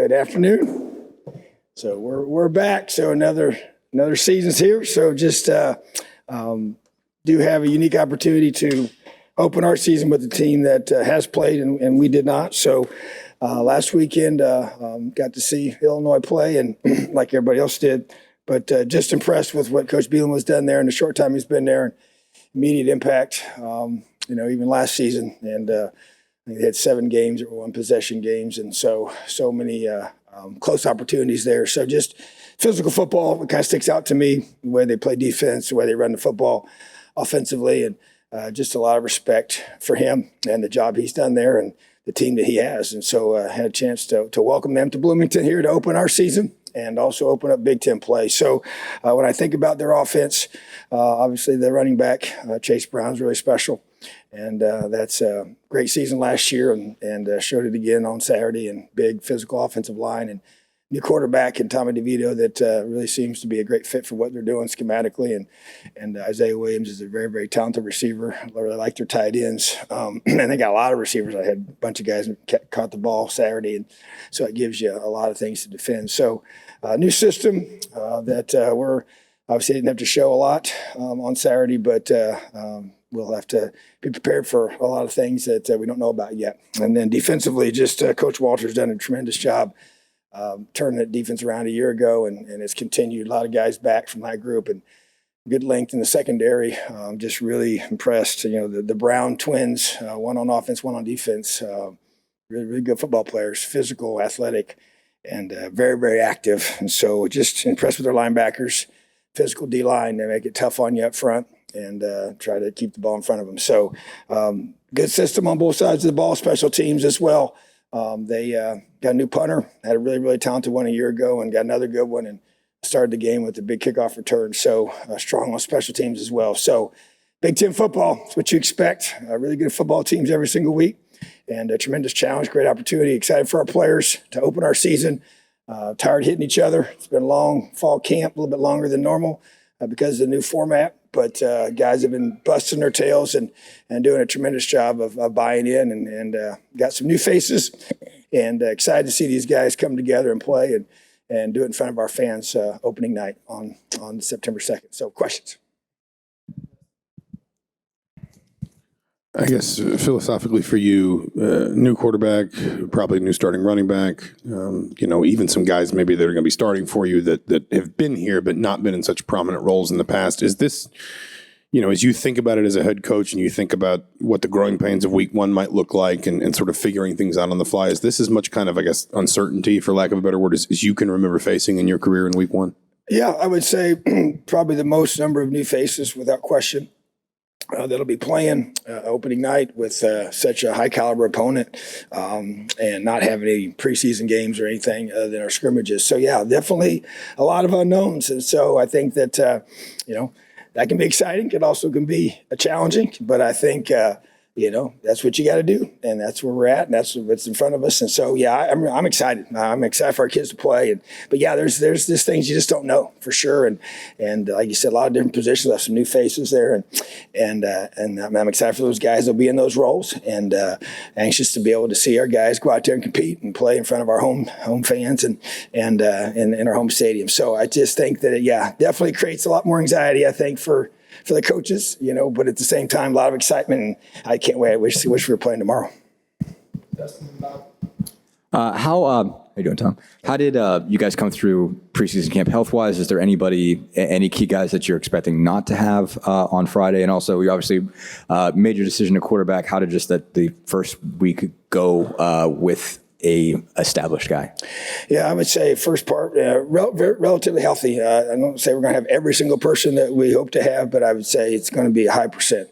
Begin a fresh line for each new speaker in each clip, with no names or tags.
Good afternoon. So we're back. So another season's here. So just do have a unique opportunity to open our season with a team that has played and we did not. So last weekend got to see Illinois play and like everybody else did, but just impressed with what Coach Bielema has done there in the short time he's been there. And immediate impact. Even last season, and they had 7 games that were one-possession games, and so many close opportunities there. So just physical football, it kind of sticks out to me, the way they play defense, the way they run the football offensively, and just a lot of respect for him and the job he's done there and the team that he has. And so I had a chance to welcome them to Bloomington here to open our season and also open up Big Ten play. So when I think about their offense, obviously the running back, Chase Brown's really special. And that's a great season last year and showed it again on Saturday, and big physical offensive line and new quarterback and Tommy DeVito that really seems to be a great fit for what they're doing schematically. And Isaiah Williams is a very, very talented receiver. I really like their tight ends. And they got a lot of receivers. I had a bunch of guys that caught the ball Saturday, and so it gives you a lot of things to defend. So new system that we're obviously didn't have to show a lot on Saturday, but we'll have to be prepared for a lot of things that we don't know about yet. And then defensively, just Coach Walter's done a tremendous job turning that defense around a year ago, and it's continued. A lot of guys back from that group and good length in the secondary. Just really impressed. The Brown twins, one on offense, one on defense. Really, really good football players, physical, athletic, and very, very active. And so just impressed with their linebackers, physical D-line. They make it tough on you up front and try to keep the ball in front of them. So good system on both sides of the ball, special teams as well. They got a new punter, had a really, really talented one a year ago, and got another good one and started the game with a big kickoff return. So strong on special teams as well. So Big Ten football is what you expect. Really good football teams every single week, and a tremendous challenge, great opportunity. Excited for our players to open our season. Tired hitting each other. It's been a long fall camp, a little bit longer than normal because of the new format. But guys have been busting their tails and doing a tremendous job of buying in and got some new faces, and excited to see these guys come together and play and do it in front of our fans opening night on September 2nd. So questions?
I guess philosophically for you, new quarterback, probably new starting running back, even some guys maybe that are going to be starting for you that have been here but not been in such prominent roles in the past. Is this, as you think about it as a head coach and you think about what the growing pains of week 1 might look like and sort of figuring things out on the fly, is this as much kind of, I guess, uncertainty, for lack of a better word, as you can remember facing in your career in week 1?
Yeah, I would say probably the most number of new faces without question. That'll be playing opening night with such a high caliber opponent and not having any preseason games or anything other than our scrimmages. So yeah, definitely a lot of unknowns. And so I think that, that can be exciting. It also can be challenging, but I think, that's what you got to do, and that's where we're at, and that's what's in front of us. And so, yeah, I'm excited. I'm excited for our kids to play. But yeah, there's just things you just don't know for sure. And like you said, a lot of different positions. I have some new faces there, and I'm excited for those guys that'll be in those roles, and anxious to be able to see our guys go out there and compete and play in front of our home fans and in our home stadium. So I just think that definitely creates a lot more anxiety, I think, for the coaches, but at the same time, a lot of excitement, and I can't wait. I wish we were playing tomorrow.
How you doing, Tom? How did you guys come through preseason camp health-wise? Is there any key guys that you're expecting not to have on Friday? And also, you obviously made your decision to quarterback. How did just the first week go with a established guy?
Yeah, I would say first part, relatively healthy. I don't say we're going to have every single person that we hope to have, but I would say it's going to be a high percent,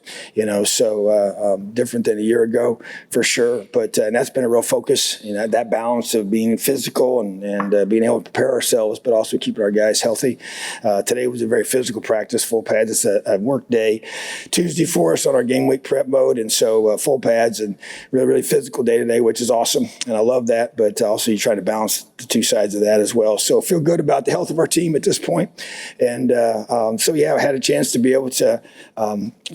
so different than a year ago for sure. But and that's been a real focus, that balance of being physical and being able to prepare ourselves, but also keeping our guys healthy. Today was a very physical practice, full pads. It's a work day Tuesday for us on our game week prep mode. And so full pads and really, really physical day today, which is awesome. And I love love that, but also you try to balance the two sides of that as well. So feel good about the health of our team at this point. And so, yeah, I had a chance to be able to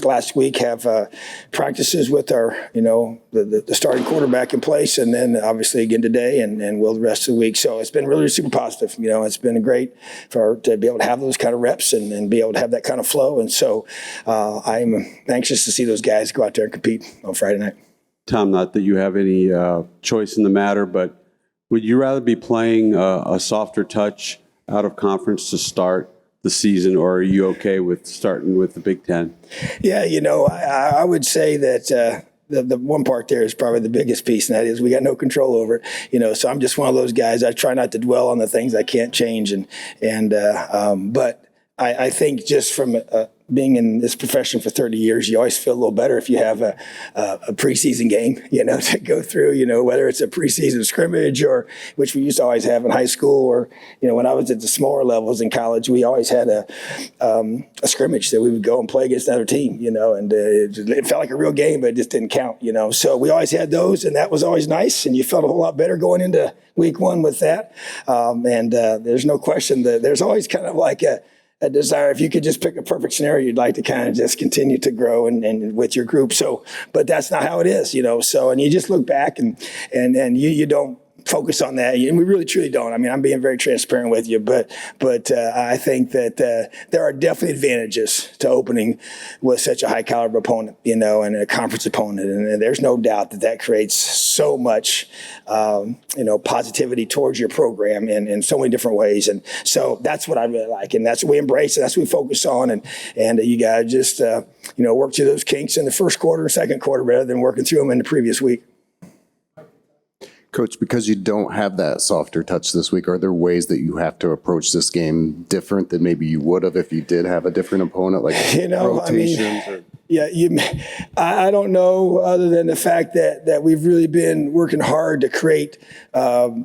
last week have practices with our, the starting quarterback in place, and then obviously again today and will the rest of the week. So it's been really super positive. It's been great to be able to have those kind of reps and be able to have that kind of flow. And so I'm anxious to see those guys go out there and compete on Friday night.
Tom, not that you have any choice in the matter, but would you rather be playing a softer touch out of conference to start the season, or are you okay with starting with the Big Ten?
Yeah, I would say that the one part there is probably the biggest piece, and that is we got no control over it. So I'm just one of those guys. I try not to dwell on the things I can't change, but I think just from being in this profession for 30 years, you always feel a little better if you have a preseason game, to go through, whether it's a preseason scrimmage or which we used to always have in high school, or, when I was at the smaller levels in college, we always had a scrimmage that we would go and play against another team, and it felt like a real game, but it just didn't count, So we always had those, and that was always nice, and you felt a whole lot better going into week one with that. There's no question that there's always kind of like a desire, if you could just pick a perfect scenario, you'd like to kind of just continue to grow and with your group. So, but that's not how it is, So, and you just look back and you don't focus on that, and we really truly don't. I mean, I'm being very transparent with you, but I think that there are definitely advantages to opening with such a high caliber opponent, and a conference opponent, and there's no doubt that creates so much, positivity towards your program in so many different ways, and so that's what I really like, and that's what we embrace, and that's what we focus on, and you got to just work through those kinks in the first quarter and second quarter rather than working through them in the previous week.
Coach, because you don't have that softer touch this week, are there ways that you have to approach this game different than maybe you would have if you did have a different opponent, like rotations?
I don't know, other than the fact that we've really been working hard to create the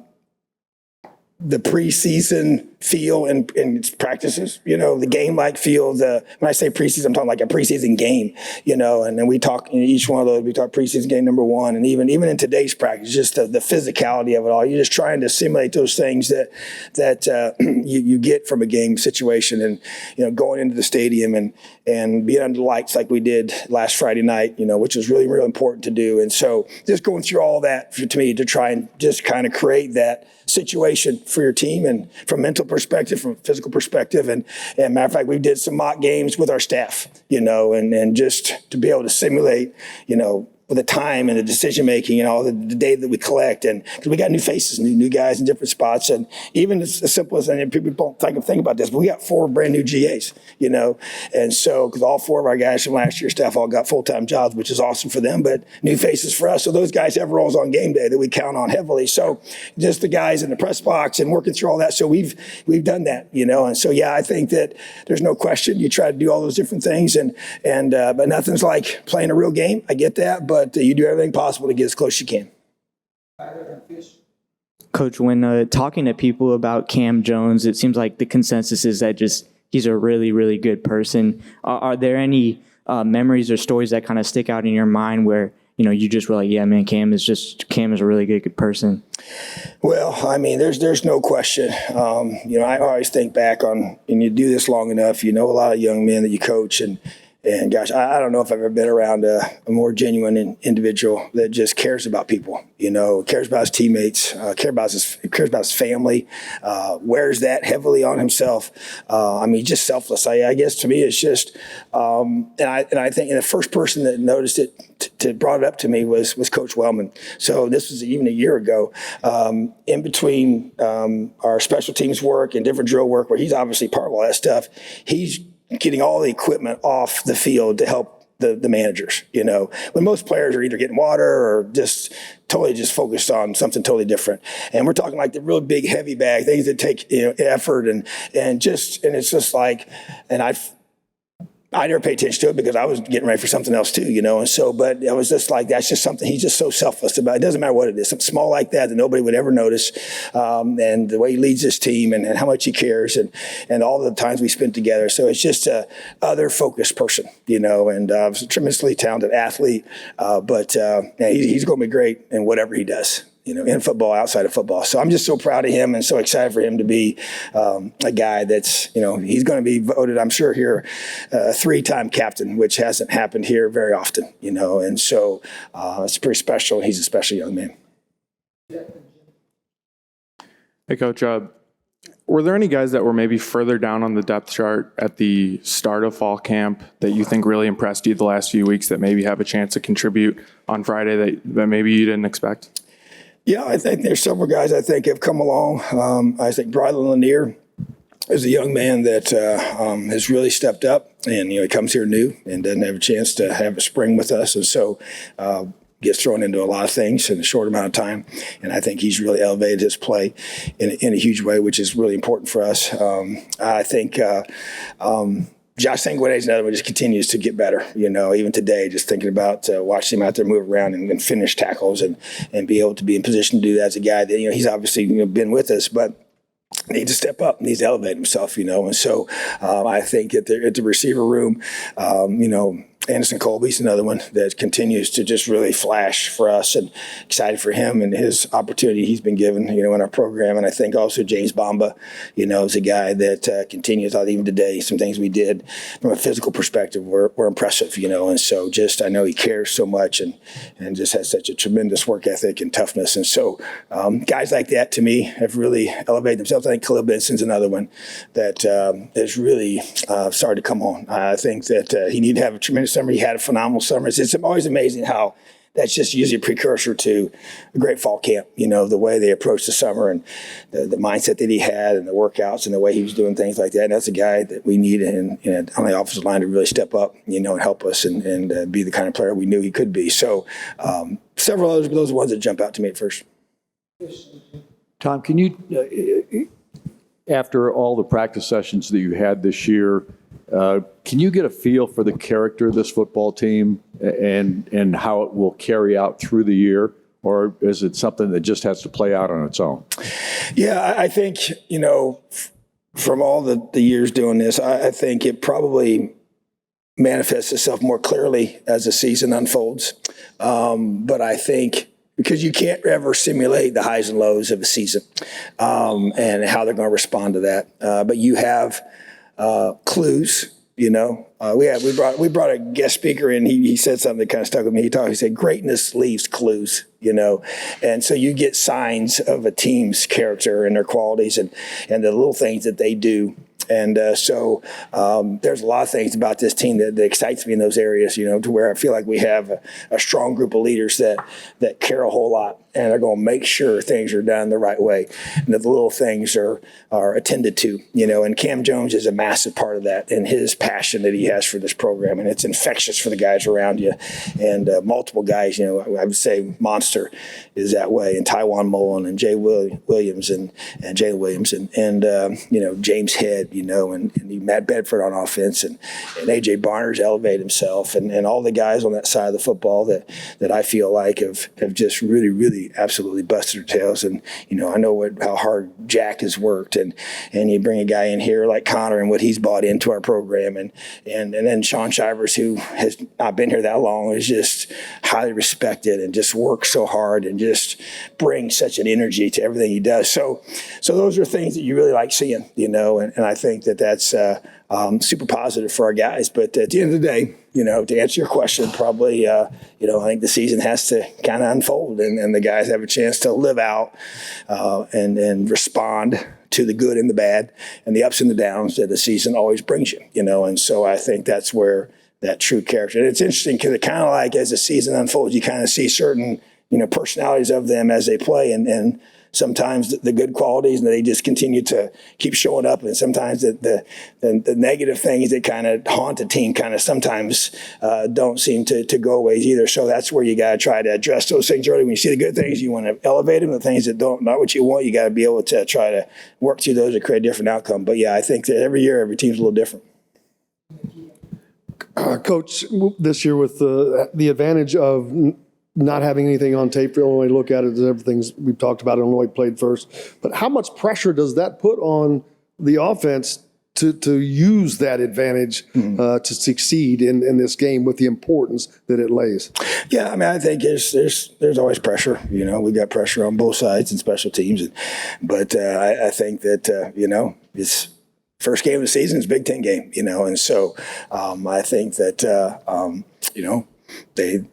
preseason feel in its practices, the game-like feel. When I say preseason, I'm talking like a preseason game, and then we talk in each one of those, we talk preseason game number one, and even in today's practice, just the physicality of it all. You're just trying to simulate those things that you get from a game situation, and going into the stadium and being under the lights like we did last Friday night, which was really, really important to do. And so just going through all that to me to try and just kind of create that situation for your team, and from a mental perspective, from a physical perspective. And matter of fact, we did some mock games with our staff, and just to be able to simulate, with the time and the decision making and all the data that we collect, and because we got new faces, new guys in different spots, and even as simple as, and people don't think about this, but we got 4 brand new GAs, and so because all 4 of our guys from last year's staff all got full-time jobs, which is awesome for them, but new faces for us. So those guys have roles on game day that we count on heavily. So just the guys in the press box and working through all that. So we've done that, and so yeah, I think that there's no question you try to do all those different things, but nothing's like playing a real game. I get that, but you do everything possible to get as close as you can.
Coach, when talking to people about Cam Jones, it seems like the consensus is that he's a really, really good person. Are there any memories or stories that kind of stick out in your mind where, you just were like, yeah, man, Cam is a really good person?
Well, I mean, there's no question. I always think back on, and you do this long enough, a lot of young men that you coach, and gosh, I don't know if I've ever been around a more genuine individual that just cares about people, cares about his teammates, cares about his family, wears that heavily on himself. Just selfless. I guess to me, it's just, and I think the first person that noticed it, brought it up to me was Coach Wellman. So this was even a year ago, in between our special teams work and different drill work, where he's obviously part of all that stuff. He's getting all the equipment off the field to help the managers, when most players are either getting water or just totally just focused on something totally different. And we're talking like the real big heavy bag, things that take, effort and it's just like, and I never paid attention to it because I was getting ready for something else too, and so, but it was just like, that's just something he's just so selfless about. It doesn't matter what it is, something small like that nobody would ever notice. And the way he leads his team and how much he cares and all the times we spent together. So it's just a other focused person, and he's a tremendously talented athlete. But he's going to be great in whatever he does. in football, outside of football. So I'm just so proud of him and so excited for him to be a guy that's, he's going to be voted, I'm sure here, a 3-time captain, which hasn't happened here very often, and so it's pretty special. He's a special young man.
Hey, Coach, were there any guys that were maybe further down on the depth chart at the start of fall camp that you think really impressed you the last few weeks that maybe have a chance to contribute on Friday that maybe you didn't expect?
Yeah, I think there's several guys I think have come along. I think Brylan Lanier is a young man that has really stepped up, and he comes here new and doesn't have a chance to have a spring with us, and so gets thrown into a lot of things in a short amount of time. And I think he's really elevated his play in a huge way, which is really important for us. I think Josh Sanguinetti is another one, just continues to get better. Even today, just thinking about watching him out there move around and finish tackles and be able to be in position to do that as a guy that, he's obviously been with us, but needs to step up, needs to elevate himself, and so I think at the receiver room, Anderson Colby's another one that continues to just really flash for us, and excited for him and his opportunity he's been given, in our program. And I think also James Bamba, is a guy that continues. Even today, some things we did from a physical perspective were impressive, and so I know he cares so much and just has such a tremendous work ethic and toughness. And so guys like that, to me, have really elevated themselves. I think Khalil Benson's another one that has really started to come on. I think that he needed to have a tremendous summer. He had a phenomenal summer. It's always amazing how that's just usually a precursor to a great fall camp, the way they approached the summer and the mindset that he had and the workouts and the way he was doing things like that. And that's a guy that we need on the offensive line to really step up, and help us and be the kind of player we knew he could be. So several others, but those are the ones that jump out to me at first.
Tom, can you, after all the practice sessions that you had this year, can you get a feel for the character of this football team and how it will carry out through the year? Or is it something that just has to play out on its own?
Yeah, I think, from all the years doing this, I think it probably manifests itself more clearly as the season unfolds. But I think because you can't ever simulate the highs and lows of a season and how they're going to respond to that. But you have clues, we brought a guest speaker in. He said something that kind of stuck with me. He said, greatness leaves clues, and so you get signs of a team's character and their qualities and the little things that they do. And so there's a lot of things about this team that excites me in those areas, to where I feel like we have a strong group of leaders that care a whole lot and are going to make sure things are done the right way and that the little things are attended to, and Cam Jones is a massive part of that and his passion that he has for this program. And it's infectious for the guys around you and multiple guys, I would say Monster is that way, and Tywan Mullen and Jay Williams and Jalen Williams and James Head, and Matt Bedford on offense and A.J. Barner's elevated himself and all the guys on that side of the football that I feel like have just really, really absolutely busted their tails. And, I know how hard Jack has worked and you bring a guy in here like Connor and what he's bought into our program and then Sean Shivers, who has not been here that long, is just highly respected and just works so hard and just brings such an energy to everything he does. So those are things that you really like seeing, and I think that's super positive for our guys. But at the end of the day, to answer your question, probably, I think the season has to kind of unfold and the guys have a chance to live out and respond to the good and the bad and the ups and the downs that the season always brings you, and so I think that's where that true character. And it's interesting because it kind of like as the season unfolds, you kind of see certain, personalities of them as they play and sometimes the good qualities and they just continue to keep showing up. And sometimes the negative things that kind of haunt the team kind of sometimes don't seem to go away either. So that's where you got to try to address those things early. When you see the good things, you want to elevate them. The things that not what you want, you got to be able to try to work through those to create a different outcome. But yeah, I think that every year, every team's a little different.
Coach, this year with the advantage of not having anything on tape, the only way to look at it is everything's we've talked about. Illinois played first, but how much pressure does that put on the offense to use that advantage to succeed in this game with the importance that it lays.
Yeah, I mean, I think there's always pressure. You know, we got pressure on both sides and special teams, but I think that it's first game of the season is Big Ten game. You know, and so I think that they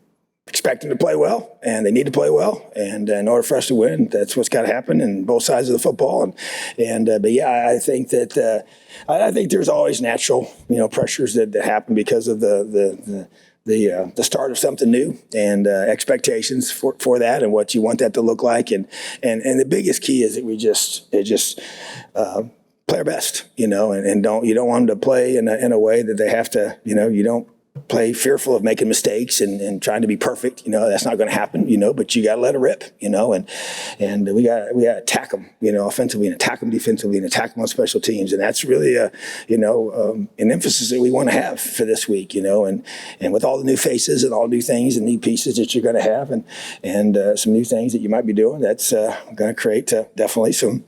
expect them to play well, and they need to play well. And in order for us to win, that's what's got to happen in both sides of the football. But yeah, I think that I think there's always natural pressures that happen because of the start of something new and expectations for that and what you want that to look like. And the biggest key is that we just play our best, and you don't want them to play in a way that they have to, you don't play fearful of making mistakes and trying to be perfect. That's not going to happen, but you got to let it rip, and we got to attack them, offensively, and attack them defensively, and attack them on special teams. And that's really an emphasis that we want to have for this week, and with all the new faces and all new things and new pieces that you're going to have and some new things that you might be doing, that's going to create definitely some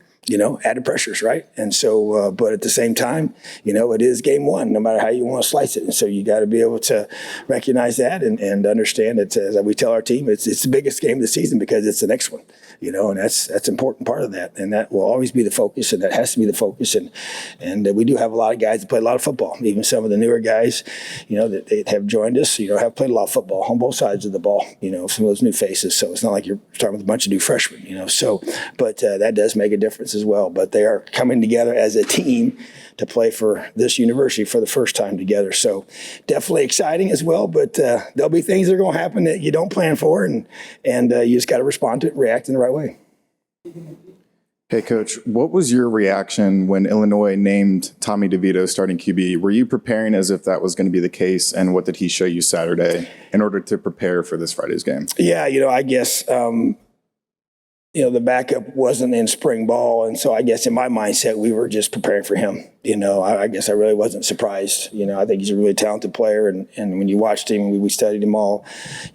added pressures, right? And so, but at the same time, it is game one, no matter how you want to slice it. And so you got to be able to recognize that and understand that, as we tell our team, it's the biggest game of the season because it's the next one, and that's an important part of that. And that will always be the focus, and that has to be the focus. And we do have a lot of guys that play a lot of football. Even some of the newer guys, that they have joined us, have played a lot of football on both sides of the ball, some of those new faces. So it's not like you're starting with a bunch of new freshmen, but that does make a difference as well. But they are coming together as a team to play for this university for the first time together. So definitely exciting as well, but there'll be things that are going to happen that you don't plan for, and you just got to respond to it, react in the right way.
Hey, Coach, what was your reaction when Illinois named Tommy DeVito starting QB? Were you preparing as if that was going to be the case, and what did he show you Saturday in order to prepare for this Friday's game?
Yeah, I guess the backup wasn't in spring ball. And so I guess in my mindset, we were just preparing for him. I guess I really wasn't surprised. I think he's a really talented player. And when you watched him, we studied him all,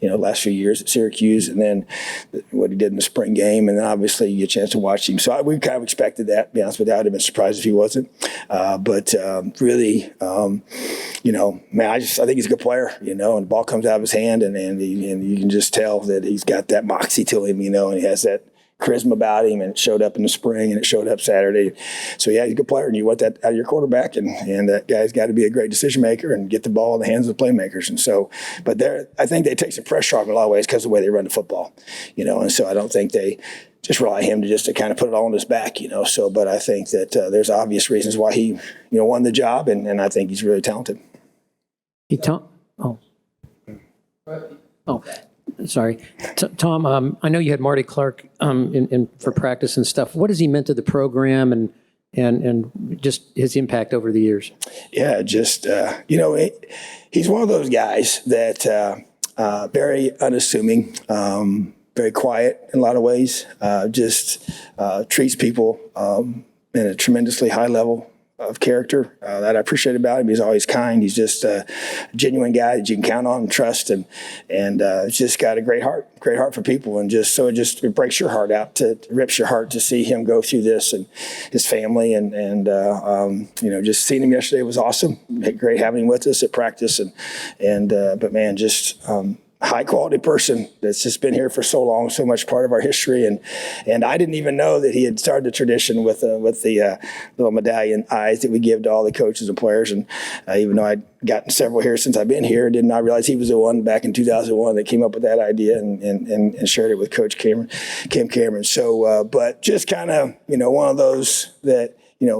last few years at Syracuse, and then what he did in the spring game. And then obviously you get a chance to watch him. So we kind of expected that, to be honest with you. I'd have been surprised if he wasn't. But really, man, I think he's a good player, and the ball comes out of his hand and you can just tell that he's got that moxie to him, and he has that charisma about him, and it showed up in the spring and it showed up Saturday. So yeah, he's a good player, and you want that out of your quarterback, and that guy's got to be a great decision maker and get the ball in the hands of the playmakers. And so, but I think they take some pressure off in a lot of ways because of the way they run the football, and so I don't think they just rely on him to kind of put it all on his back, So, but I think that there's obvious reasons why he, won the job, and I think he's really talented.
Sorry. Tom, I know you had Marty Clark for practice and stuff. What has he meant to the program and just his impact over the years? Yeah,
just, he's one of those guys that very unassuming, very quiet in a lot of ways, just treats people in a tremendously high level of character that I appreciate about him. He's always kind. He's just a genuine guy that you can count on and trust, and it's just got a great heart for people. And just so it breaks your heart out, it rips your heart to see him go through this and his family, and just seeing him yesterday was awesome. Great having him with us at practice, but man, just high quality person that's just been here for so long, so much part of our history. And I didn't even know that he had started the tradition with the little medallion eyes that we give to all the coaches and players. And even though I'd gotten several here since I've been here, did not realize he was the one back in 2001 that came up with that idea and shared it with Coach Kim Cameron. So, but just kind of, one of those that,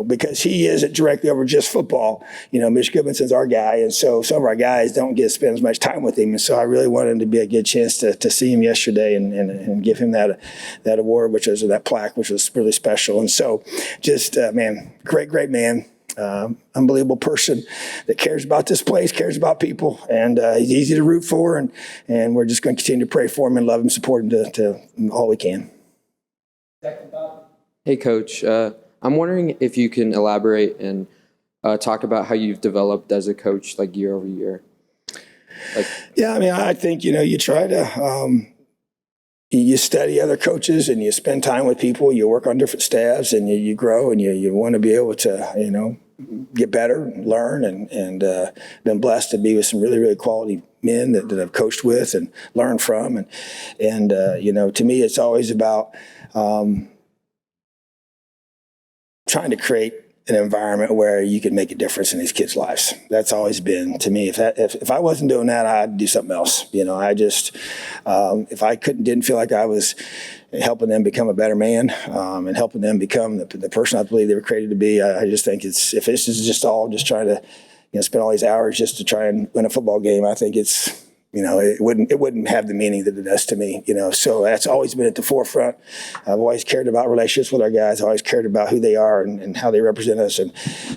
because he isn't directly over just football, Mitch Goodmanson's our guy. And so some of our guys don't get to spend as much time with him. And so I really wanted him to be a good chance to see him yesterday and give him that award, that plaque, which was really special. And so just, man, great man. Unbelievable person that cares about this place, cares about people, and he's easy to root for. And we're just going to continue to pray for him and love him, support him to all we can.
Hey, Coach. I'm wondering if you can elaborate and talk about how you've developed as a coach, like year over year.
Yeah, I mean, I think, you try to, you study other coaches and you spend time with people, you work on different staffs, and you grow, and you want to be able to, get better, learn, and been blessed to be with some really, really quality men that I've coached with and learned from. And to me, it's always about trying to create an environment where you can make a difference in these kids' lives. That's always been, to me, if I wasn't doing that, I'd do something else. I just, if I didn't feel like I was helping them become a better man and helping them become the person I believe they were created to be, I just think if this is just all just trying to spend all these hours just to try and win a football game, I think it's, it wouldn't have the meaning that it does to me, So that's always been at the forefront. I've always cared about relationships with our guys. I've always cared about who they are and how they represent us and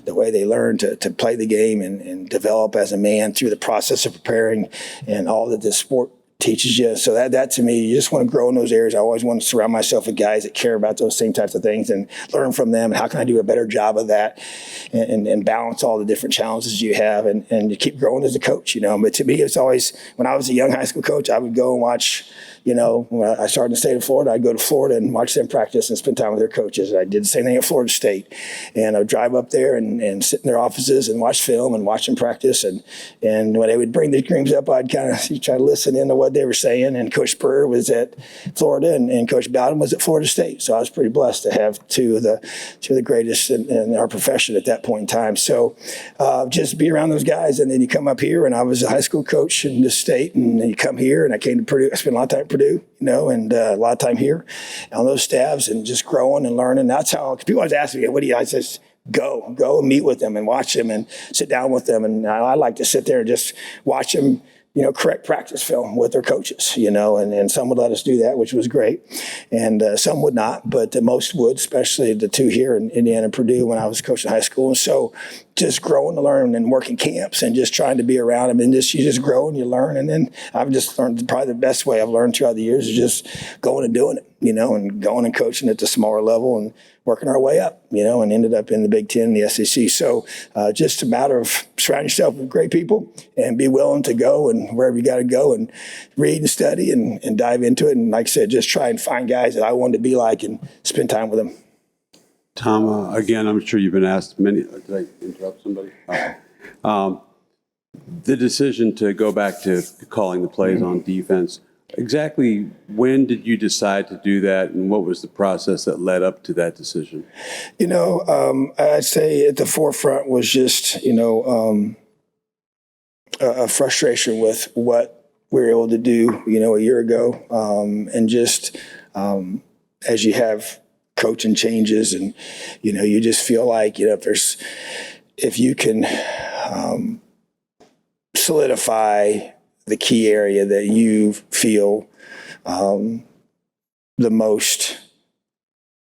the way they learn to play the game and develop as a man through the process of preparing and all that this sport teaches you. So that to me, you just want to grow in those areas. I always want to surround myself with guys that care about those same types of things and learn from them. And how can I do a better job of that and balance all the different challenges you have and you keep growing as a coach, But to me, it's always, when I was a young high school coach, I would go and watch, when I started in the state of Florida, I'd go to Florida and watch them practice and spend time with their coaches. And I did the same thing at Florida State. And I'd drive up there and sit in their offices and watch film and watch them practice. And when they would bring the games up, I'd kind of try to listen into what they were saying. And Coach Spurrier was at Florida and Coach Bowden was at Florida State. So I was pretty blessed to have two of the greatest in our profession at that point in time. So just be around those guys. And then you come up here, and I was a high school coach in the state, and then you come here, and I came to Purdue. I spent a lot of time at Purdue, and a lot of time here on those staffs and just growing and learning. That's how people always ask me, what do you, I just go and meet with them and watch them and sit down with them. And I like to sit there and just watch them, correct practice film with their coaches, and some would let us do that, which was great. And some would not, but most would, especially the two here in Indiana and Purdue when I was coaching high school. And so just growing to learn and working camps and just trying to be around them and you just grow and you learn. And then I've just learned probably the best way I've learned throughout the years is just going and doing it, and going and coaching at the smaller level and working our way up, and ended up in the Big Ten and the SEC. So just a matter of surround yourself with great people and be willing to go and wherever you got to go and read and study and dive into it. And like I said, just try and find guys that I wanted to be like and spend time with them.
Tom, again, I'm sure you've been asked many. Did I interrupt somebody? The decision to go back to calling the plays on defense, exactly when did you decide to do that, and what was the process that led up to that decision?
I'd say at the forefront was just, a frustration with what we were able to do, a year ago. And just as you have coaching changes and, you just feel like, if you can solidify the key area that you feel the most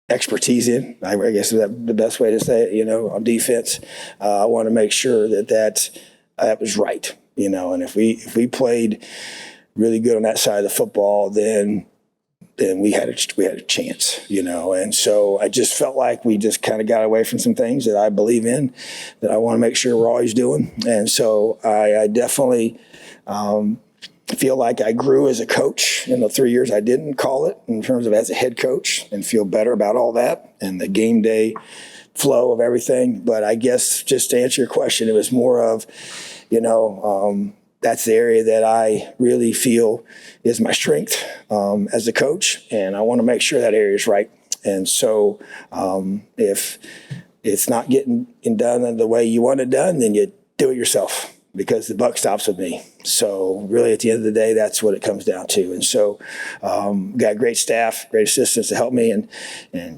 expertise in, I guess is that the best way to say it, on defense. I want to make sure that was right, and if we played really good on that side of the football, then we had a chance, and so I just felt like we just kind of got away from some things that I believe in, that I want to make sure we're always doing. And so I definitely feel like I grew as a coach in the 3 years I didn't call it, in terms of as a head coach, and feel better about all that and the game day flow of everything. But I guess just to answer your question, it was more of, that's the area that I really feel is my strength as a coach, and I want to make sure that area is right. And so if it's not getting done the way you want it done, then you do it yourself, because the buck stops with me. So really, at the end of the day, that's what it comes down to. And so got great staff, great assistants to help me, and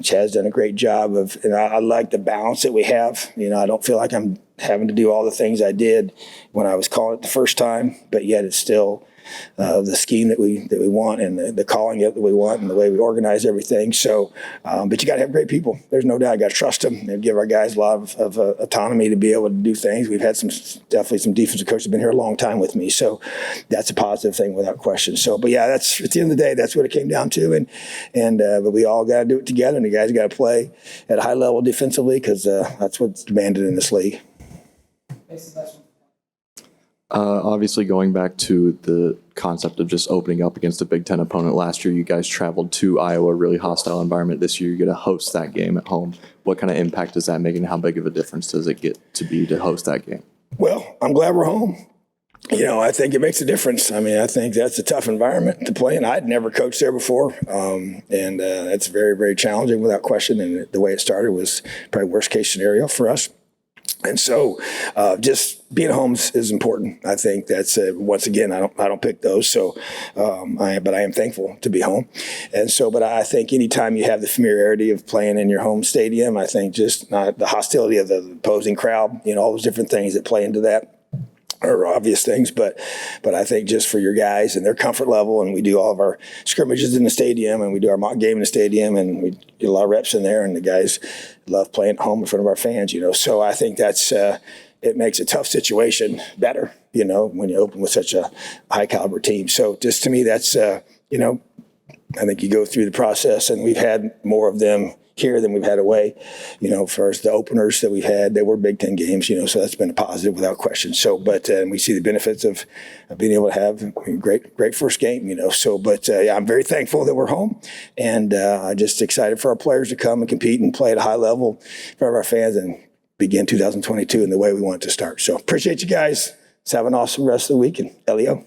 Chad's done a great job and I like the balance that we have. I don't feel like I'm having to do all the things I did when I was calling it the first time, but yet it's still the scheme that we want, and the calling that we want, and the way we organize everything. So, but you got to have great people. There's no doubt. You got to trust them and give our guys a lot of autonomy to be able to do things. We've had definitely some defensive coaches have been here a long time with me, so that's a positive thing without question. So, but yeah, that's at the end of the day, that's what it came down to, but we all got to do it together, and the guys got to play at a high level defensively, because that's what's demanded in this league.
Obviously, going back to the concept of just opening up against a Big Ten opponent. Last year, you guys traveled to Iowa, really hostile environment. This year, you're going to host that game at home. What kind of impact does that make, and how big of a difference does it get to be to host that game?
Well, I'm glad we're home. I think it makes a difference. I think that's a tough environment to play in. I'd never coached there before, and that's very, very challenging without question. And the way it started was probably worst case scenario for us. And so, just being home is important. I think that's once again, I don't pick those. So, but I am thankful to be home. And so, but I think anytime you have the familiarity of playing in your home stadium, I think just not the hostility of the opposing crowd, all those different things that play into that are obvious things, but I think just for your guys and their comfort level, and we do all of our scrimmages in the stadium, and we do our mock game in the stadium, and we get a lot of reps in there, and the guys love playing at home in front of our fans, So I think that's it makes a tough situation better, when you open with such a high caliber team. So just to me, that's I think you go through the process, and we've had more of them here than we've had away. First the openers that we've had, they were Big Ten games, so that's been a positive without question. So, but we see the benefits of being able to have a great first game, So, but I'm very thankful that we're home, and just excited for our players to come and compete and play at a high level for our fans and begin 2022 in the way we want it to start. So, appreciate you guys. Let's have an awesome rest of the week, and Elio.